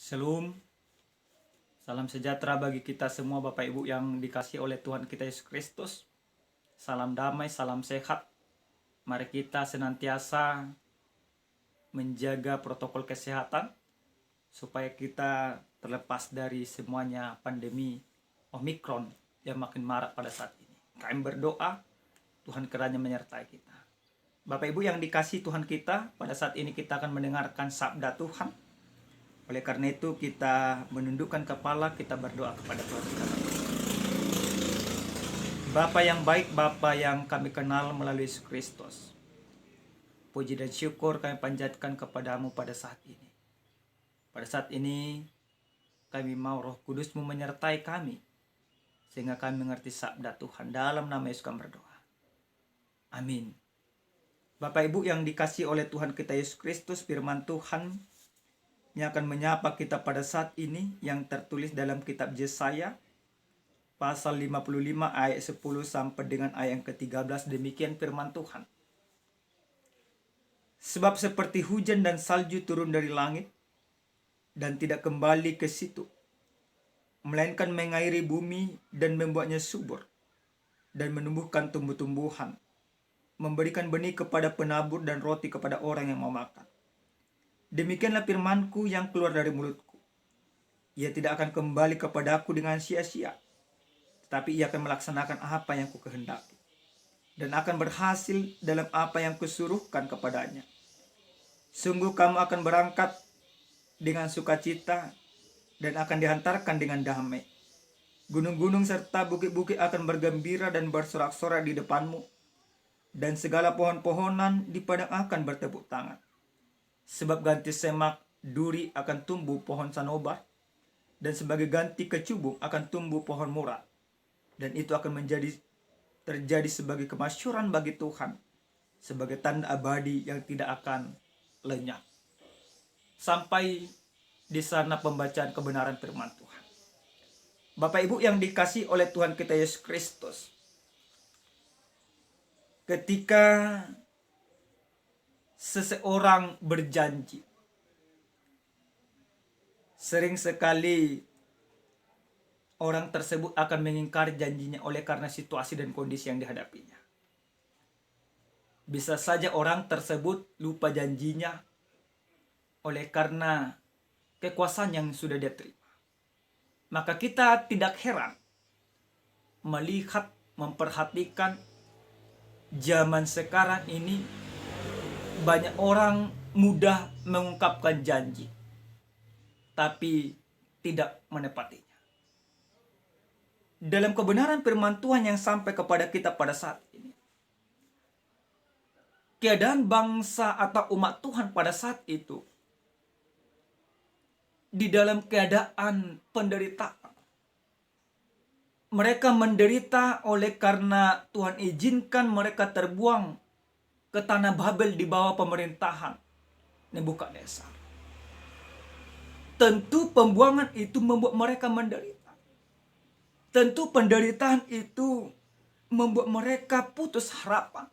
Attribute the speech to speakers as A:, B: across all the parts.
A: Shalom, salam sejahtera bagi kita semua Bapak Ibu yang dikasihi oleh Tuhan kita Yesus Kristus. Salam damai, salam sehat. Mari kita senantiasa menjaga protokol kesehatan supaya kita terlepas dari semuanya pandemi Omikron yang makin marak pada saat ini. Kami berdoa Tuhan kiranya menyertai kita. Bapak Ibu yang dikasihi Tuhan kita, pada saat ini kita akan mendengarkan sabda Tuhan. Oleh karena itu kita menundukkan kepala, kita berdoa kepada Tuhan kita. Bapa yang baik, Bapa yang kami kenal melalui Yesus Kristus, puji dan syukur kami panjatkan kepadamu pada saat ini. Pada saat ini kami mau Roh Kudus-Mu menyertai kami, sehingga kami mengerti sabda Tuhan. Dalam nama Yesus kami berdoa. Amin. Bapak Ibu yang dikasihi oleh Tuhan kita Yesus Kristus, firman Tuhan yang akan menyapa kita pada saat ini yang tertulis dalam kitab Yesaya pasal 55 ayat 10 sampai dengan ayat yang ke-13. Demikian firman Tuhan. Sebab seperti hujan dan salju turun dari langit dan tidak kembali ke situ, melainkan mengairi bumi dan membuatnya subur dan menumbuhkan tumbuh-tumbuhan, memberikan benih kepada penabur dan roti kepada orang yang mau makan. Demikianlah firmanku yang keluar dari mulutku. Ia tidak akan kembali kepadaku dengan sia-sia, tetapi ia akan melaksanakan apa yang kukehendaki, dan akan berhasil dalam apa yang kusuruhkan kepadanya. Sungguh kamu akan berangkat dengan sukacita dan akan dihantarkan dengan damai. Gunung-gunung serta bukit-bukit akan bergembira dan bersorak-sorai di depanmu, dan segala pohon-pohonan di padang akan bertepuk tangan. Sebab ganti semak duri akan tumbuh pohon sanobar, dan sebagai ganti kecubung akan tumbuh pohon murah. Dan itu akan terjadi sebagai kemasyhuran bagi Tuhan, sebagai tanda abadi yang tidak akan lenyap. Sampai di sana pembacaan kebenaran firman Tuhan. Bapak Ibu yang dikasihi oleh Tuhan kita Yesus Kristus, ketika seseorang berjanji, sering sekali orang tersebut akan mengingkari janjinya oleh karena situasi dan kondisi yang dihadapinya. Bisa saja orang tersebut lupa janjinya oleh karena kekuasaan yang sudah dia terima. Maka kita tidak heran melihat, memperhatikan zaman sekarang ini banyak orang mudah mengungkapkan janji, tapi tidak menepatinya. Dalam kebenaran firman Tuhan yang sampai kepada kita pada saat ini, keadaan bangsa atau umat Tuhan pada saat itu di dalam keadaan penderitaan. Mereka menderita oleh karena Tuhan izinkan mereka terbuang ke tanah Babel di bawah pemerintahan Nebukadnezar. Tentu pembuangan itu membuat mereka menderita. Tentu penderitaan itu membuat mereka putus harapan.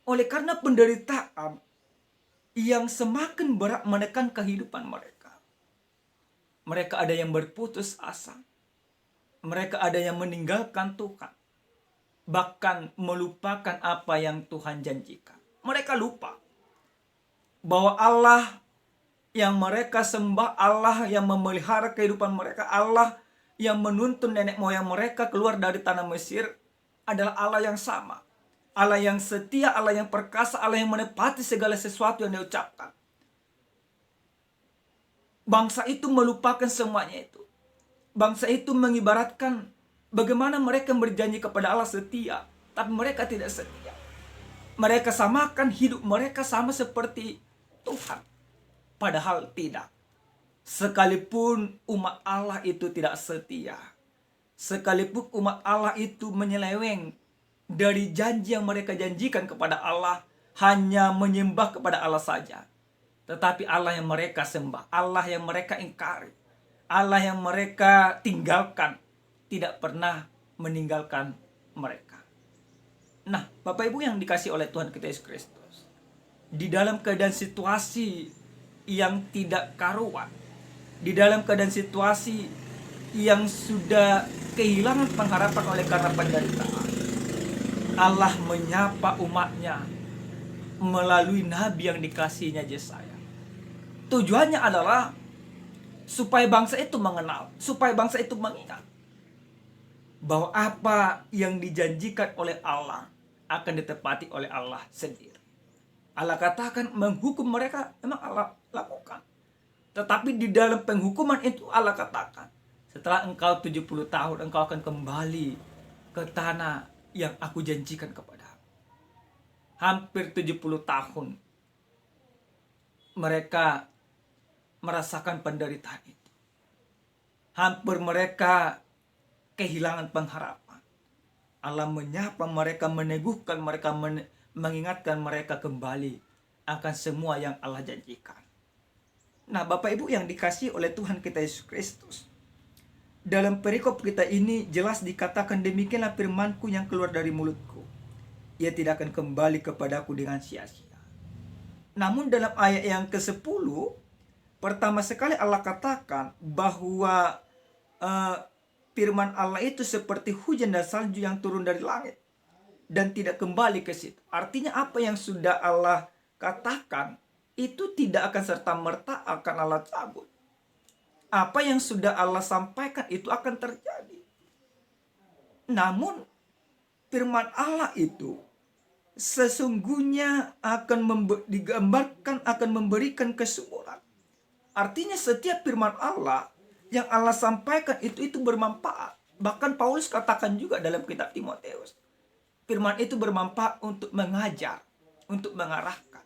A: Oleh karena penderitaan yang semakin berat menekan kehidupan mereka, mereka ada yang berputus asa. Mereka ada yang meninggalkan Tuhan, bahkan melupakan apa yang Tuhan janjikan. Mereka lupa bahwa Allah yang mereka sembah, Allah yang memelihara kehidupan mereka, Allah yang menuntun nenek moyang mereka keluar dari tanah Mesir adalah Allah yang sama. Allah yang setia, Allah yang perkasa, Allah yang menepati segala sesuatu yang diucapkan. Bangsa itu melupakan semuanya itu. Bangsa itu mengibaratkan bagaimana mereka berjanji kepada Allah setia, tapi mereka tidak setia. Mereka samakan hidup mereka sama seperti Tuhan, padahal tidak. Sekalipun umat Allah itu tidak setia, sekalipun umat Allah itu menyeleweng dari janji yang mereka janjikan kepada Allah, hanya menyembah kepada Allah saja, tetapi Allah yang mereka sembah, Allah yang mereka ingkari, Allah yang mereka tinggalkan, tidak pernah meninggalkan mereka. Nah, Bapak Ibu yang dikasihi oleh Tuhan kita Yesus Kristus, di dalam keadaan situasi yang tidak karuan, di dalam keadaan situasi yang sudah kehilangan pengharapan oleh karena penderitaan, Allah menyapa umatnya melalui nabi yang dikasihnya Yesaya. Tujuannya adalah supaya bangsa itu mengenal, supaya bangsa itu mengingat bahwa apa yang dijanjikan oleh Allah akan ditepati oleh Allah sendiri. Allah katakan menghukum mereka, memang Allah lakukan. Tetapi di dalam penghukuman itu Allah katakan, setelah engkau 70 tahun engkau akan kembali ke tanah yang aku janjikan kepadamu. Hampir 70 tahun mereka merasakan penderitaan itu. Hampir mereka kehilangan pengharapan. Allah menyapa mereka, meneguhkan mereka, mengingatkan mereka kembali akan semua yang Allah janjikan. Nah, Bapak Ibu yang dikasihi oleh Tuhan kita Yesus Kristus, dalam perikop kita ini jelas dikatakan, demikianlah firman-Ku yang keluar dari mulutku, ia tidak akan kembali kepadaku dengan sia-sia. Namun dalam ayat yang ke-10, pertama sekali Allah katakan bahwa firman Allah itu seperti hujan dan salju yang turun dari langit dan tidak kembali ke situ. Artinya apa yang sudah Allah katakan itu tidak akan serta-merta akan Allah cabut. Apa yang sudah Allah sampaikan itu akan terjadi. Namun firman Allah itu sesungguhnya akan digambarkan akan memberikan kesuburan. Artinya setiap firman Allah yang Allah sampaikan itu bermanfaat. Bahkan Paulus katakan juga dalam kitab Timoteus, firman itu bermanfaat untuk mengajar, untuk mengarahkan.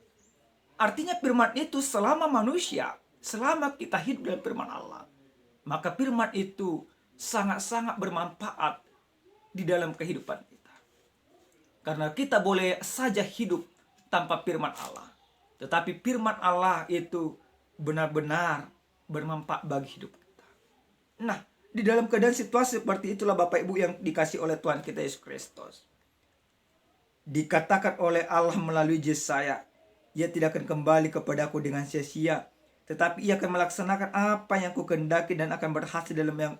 A: Artinya firman itu selama manusia, selama kita hidup dalam firman Allah, maka firman itu sangat-sangat bermanfaat di dalam kehidupan kita. Karena kita boleh saja hidup tanpa firman Allah, tetapi firman Allah itu benar-benar bermanfaat bagi hidup kita. Nah, di dalam keadaan situasi seperti itulah Bapak Ibu yang dikasih oleh Tuhan kita Yesus Kristus. Dikatakan oleh Allah melalui Yesaya, ia tidak akan kembali kepadaku dengan sia-sia, tetapi ia akan melaksanakan apa yang kukehendaki dan akan berhasil dalam yang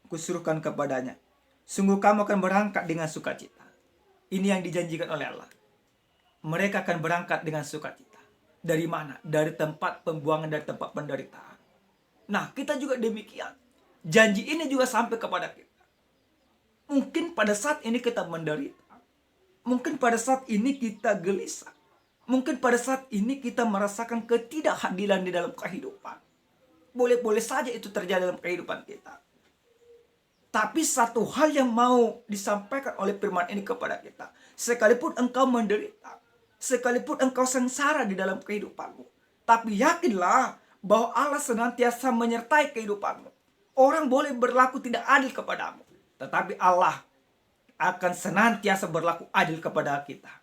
A: kusuruhkan kepadanya. Sungguh kamu akan berangkat dengan sukacita. Ini yang dijanjikan oleh Allah. Mereka akan berangkat dengan sukacita. Dari mana? Dari tempat pembuangan, dari tempat penderitaan. Nah, kita juga demikian. Janji ini juga sampai kepada kita. Mungkin pada saat ini kita menderita. Mungkin pada saat ini kita gelisah. Mungkin pada saat ini kita merasakan ketidakhadilan di dalam kehidupan. Boleh-boleh saja itu terjadi dalam kehidupan kita. Tapi satu hal yang mau disampaikan oleh firman ini kepada kita. Sekalipun engkau menderita, sekalipun engkau sengsara di dalam kehidupanmu, tapi yakinlah bahwa Allah senantiasa menyertai kehidupanmu. Orang boleh berlaku tidak adil kepadamu, tetapi Allah akan senantiasa berlaku adil kepada kita.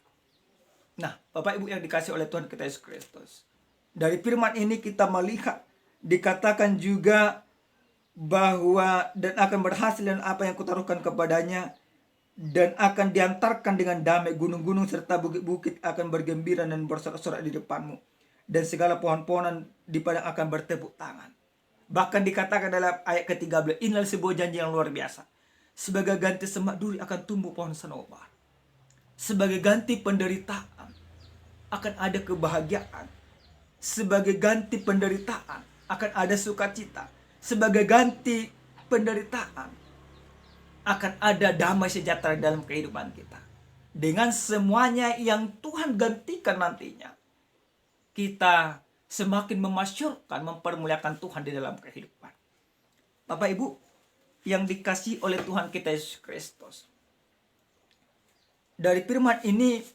A: Nah, Bapak Ibu yang dikasih oleh Tuhan kita Yesus Kristus, dari firman ini kita melihat dikatakan juga bahwa dan akan berhasil dan apa yang kutaruhkan kepadanya, dan akan diantarkan dengan damai, gunung-gunung serta bukit-bukit akan bergembira dan bersorak-sorak di depanmu, dan segala pohon-pohonan di padang akan bertepuk tangan. Bahkan dikatakan dalam ayat ke-13, inilah sebuah janji yang luar biasa. Sebagai ganti semak duri akan tumbuh pohon senobar. Sebagai ganti penderitaan akan ada kebahagiaan. Sebagai ganti penderitaan akan ada sukacita. Sebagai ganti penderitaan akan ada damai sejahtera dalam kehidupan kita. Dengan semuanya yang Tuhan gantikan nantinya, kita semakin memasyurkan, mempermuliakan Tuhan di dalam kehidupan. Bapak Ibu yang dikasihi oleh Tuhan kita Yesus Kristus, dari firman ini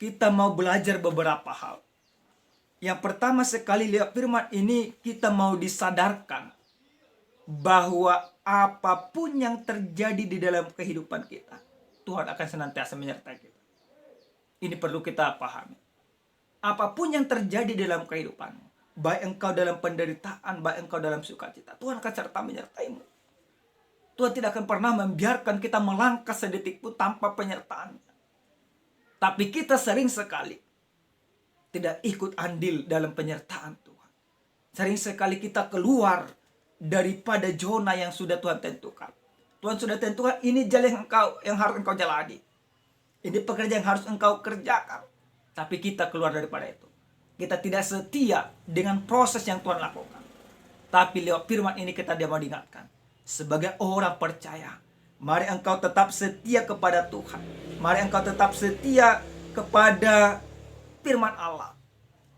A: kita mau belajar beberapa hal. Yang pertama sekali lihat firman ini, kita mau disadarkan bahwa apapun yang terjadi di dalam kehidupan kita, Tuhan akan senantiasa menyertai kita. Ini perlu kita pahami. Apapun yang terjadi dalam kehidupanmu, baik engkau dalam penderitaan, baik engkau dalam sukacita, Tuhan akan serta menyertaimu. Tuhan tidak akan pernah membiarkan kita melangkah sedetik pun tanpa penyertaan. Tapi kita sering sekali tidak ikut andil dalam penyertaan Tuhan. Sering sekali kita keluar daripada zona yang sudah Tuhan tentukan. Tuhan sudah tentukan ini jalan yang harus engkau jalani. Ini pekerjaan yang harus engkau kerjakan. Tapi kita keluar daripada itu. Kita tidak setia dengan proses yang Tuhan lakukan. Tapi lewat firman ini kita dia mau diingatkan. Sebagai orang percaya, mari engkau tetap setia kepada Tuhan. Mari engkau tetap setia kepada firman Allah.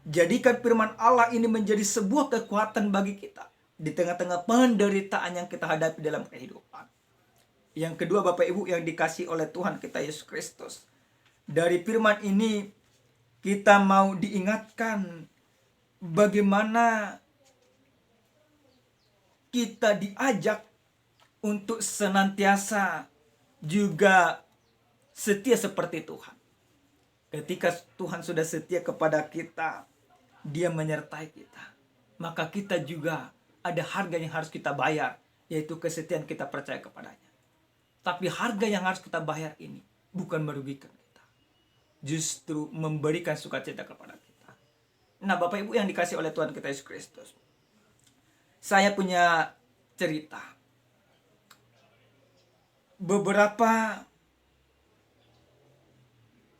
A: Jadikan firman Allah ini menjadi sebuah kekuatan bagi kita di tengah-tengah penderitaan yang kita hadapi dalam kehidupan. Yang kedua, Bapak Ibu yang dikasihi oleh Tuhan kita Yesus Kristus, dari firman ini kita mau diingatkan bagaimana kita diajak untuk senantiasa juga setia seperti Tuhan. Ketika Tuhan sudah setia kepada kita, Dia menyertai kita, maka kita juga ada harga yang harus kita bayar, yaitu kesetiaan kita percaya kepadanya. Tapi harga yang harus kita bayar ini bukan merugikan kita, justru memberikan sukacita kepada kita. Nah, Bapak Ibu yang dikasihi oleh Tuhan kita Yesus Kristus, saya punya cerita. Beberapa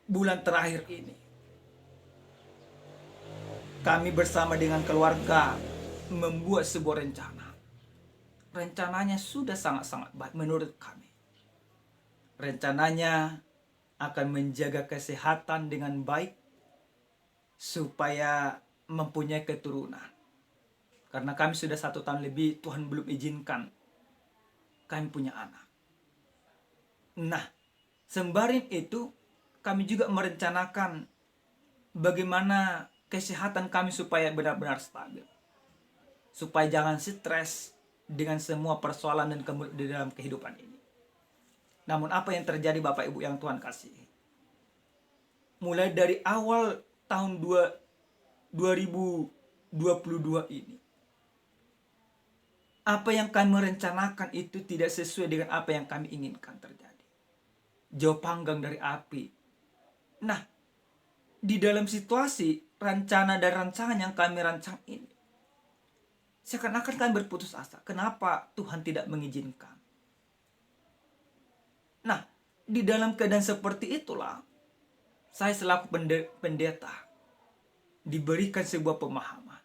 A: bulan terakhir ini, kami bersama dengan keluarga membuat sebuah rencana. Rencananya sudah sangat-sangat baik menurut kami. Rencananya akan menjaga kesehatan dengan baik supaya mempunyai keturunan. Karena kami sudah 1 tahun lebih, Tuhan belum izinkan kami punya anak. Nah, sembari itu kami juga merencanakan bagaimana kesehatan kami supaya benar-benar stabil. Supaya jangan stres dengan semua persoalan dan di dalam kehidupan ini. Namun apa yang terjadi Bapak Ibu yang Tuhan kasihi? Mulai dari awal tahun 2022 ini, apa yang kami rencanakan itu tidak sesuai dengan apa yang kami inginkan terjadi. Jauh panggang dari api. Nah, di dalam situasi rencana dan rancangan yang kami rancang ini, seakan-akan kami berputus asa. Kenapa Tuhan tidak mengizinkan? Nah, di dalam keadaan seperti itulah, saya selaku pendeta diberikan sebuah pemahaman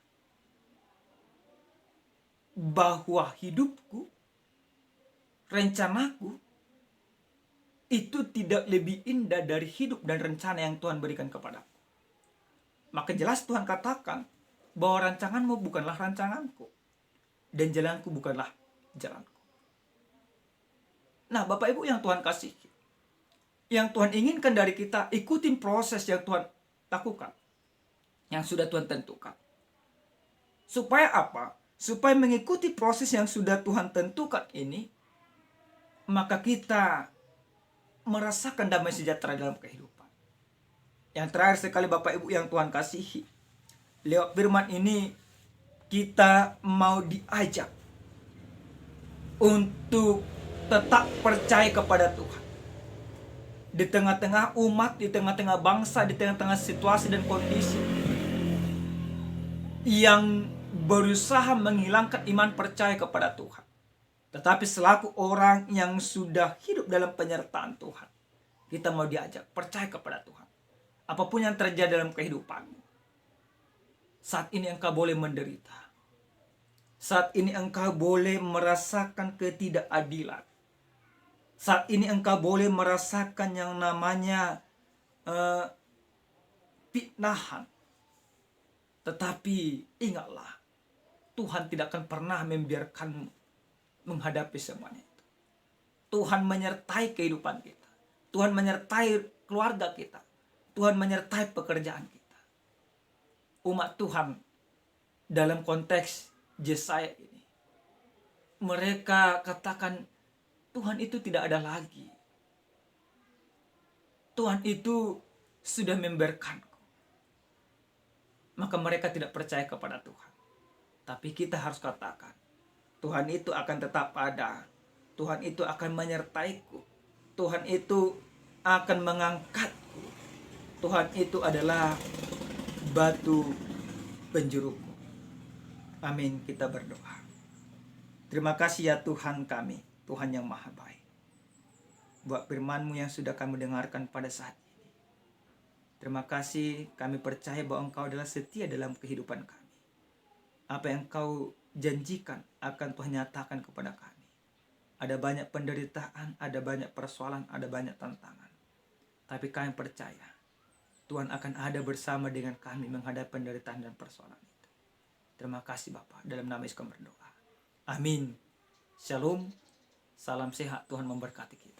A: bahwa hidupku, rencanaku, itu tidak lebih indah dari hidup dan rencana yang Tuhan berikan kepadaku. Maka jelas Tuhan katakan bahwa rancanganmu bukanlah rancanganku, dan jalanku bukanlah jalanku. Nah, Bapak Ibu yang Tuhan kasihi, yang Tuhan inginkan dari kita, ikutin proses yang Tuhan lakukan, yang sudah Tuhan tentukan. Supaya apa? Supaya mengikuti proses yang sudah Tuhan tentukan ini, maka kita merasakan damai sejahtera dalam kehidupan. Yang terakhir sekali Bapak Ibu yang Tuhan kasihi, lewat firman ini kita mau diajak untuk tetap percaya kepada Tuhan. Di tengah-tengah umat, di tengah-tengah bangsa, di tengah-tengah situasi dan kondisi yang berusaha menghilangkan iman percaya kepada Tuhan. Tetapi selaku orang yang sudah hidup dalam penyertaan Tuhan, kita mau diajak percaya kepada Tuhan. Apapun yang terjadi dalam kehidupanmu, saat ini engkau boleh menderita. Saat ini engkau boleh merasakan ketidakadilan. Saat ini engkau boleh merasakan yang namanya fitnahan. Tetapi ingatlah, Tuhan tidak akan pernah membiarkanmu menghadapi semuanya itu. Tuhan menyertai kehidupan kita. Tuhan menyertai keluarga kita. Tuhan menyertai pekerjaan kita. Umat Tuhan dalam konteks Yesaya ini, mereka katakan, Tuhan itu tidak ada lagi. Tuhan itu sudah membiarkanku. Maka mereka tidak percaya kepada Tuhan. Tapi kita harus katakan, Tuhan itu akan tetap ada. Tuhan itu akan menyertaiku. Tuhan itu akan mengangkatku. Tuhan itu adalah batu penjuruku. Amin, kita berdoa. Terima kasih ya Tuhan kami, Tuhan yang maha baik, buat firman-Mu yang sudah kami dengarkan pada saat ini. Terima kasih, kami percaya bahwa Engkau adalah setia dalam kehidupan kami. Apa yang Engkau janjikan akan Tuhan nyatakan kepada kami. Ada banyak penderitaan, ada banyak persoalan, ada banyak tantangan. Tapi kami percaya Tuhan akan ada bersama dengan kami menghadapi penderitaan dan persoalan itu. Terima kasih Bapa, dalam nama Yesus kami berdoa. Amin. Shalom, salam sehat, Tuhan memberkati kita.